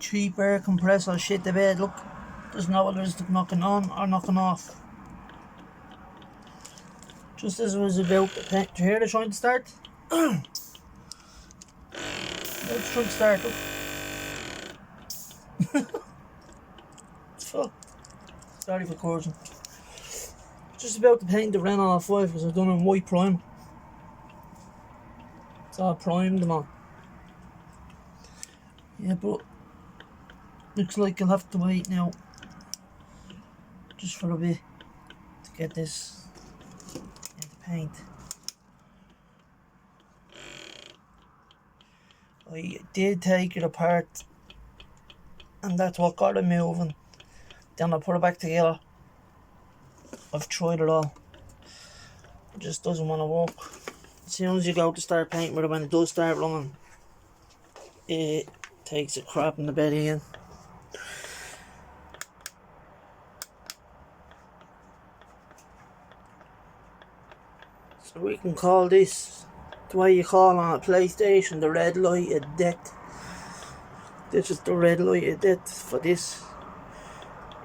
cheap air compressor shit the bed. Look, there's no others knocking on or knocking off. Just as I was about to paint. Do you hear the trying to start? It's trying to start, look. Fuck. Sorry for cursing. Just about to paint the Renault 5 because I've done it in white prime. It's all primed them all. Yeah, but looks like I'll have to wait now just for a bit to get this into paint. I did take it apart and that's what got it moving. Then I put it back together. I've tried it all. It just doesn't want to work. As soon as you go to start painting with it, when it does start running, it takes a crap in the bed again. So we can call this, the way you call on a PlayStation, the red light of death. This is the red light of death for this.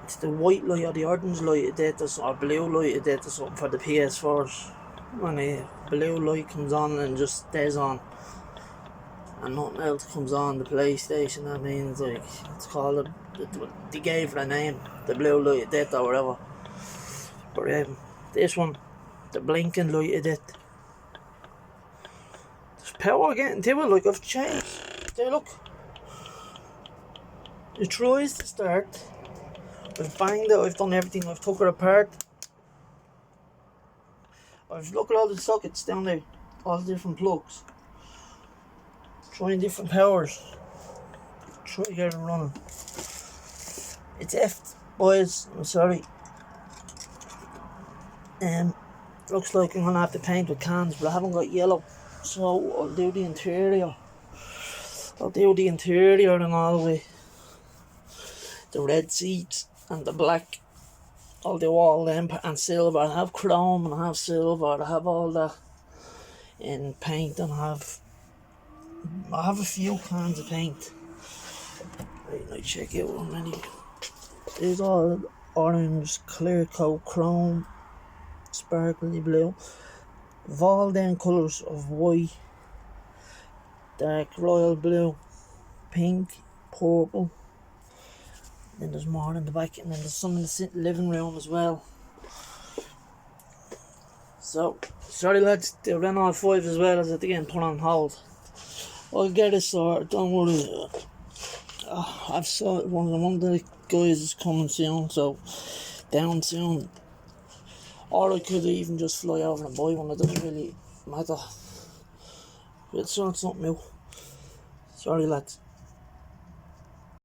It's the white light or the orange light of death or blue light of death or something for the PS4s. When a blue light comes on and just stays on and nothing else comes on the PlayStation, that means like it's called they gave it a name, the blue light of death or whatever. But this one, the blinking light of death. There's power getting to it, like I've changed. There, look. It tries to start. I've banged it, I've done everything, I've took it apart. I've looked at all the sockets down there, all the different plugs. Trying different powers. Try to get it running. It's effed, boys, I'm sorry. Looks like I'm gonna have to paint with cans, but I haven't got yellow. So I'll do the interior. I'll do the interior and all the way. The red seats and the black. I'll do all them and silver. I have chrome and I have silver. I have all that in paint and I have a few cans of paint. Right, now check out how many. There's all orange, clear coat, chrome, sparkly blue. Of all them colours of white, dark royal blue, pink, purple. Then there's more in the back, and then there's some in the living room as well. So, sorry lads, the Renault 5 as well as it again put on hold. I'll get it sorted, don't worry. I've saw it, one of the guys is coming soon, so down soon. Or I could even just fly over and buy one, it doesn't really matter. It's not something new. Sorry lads.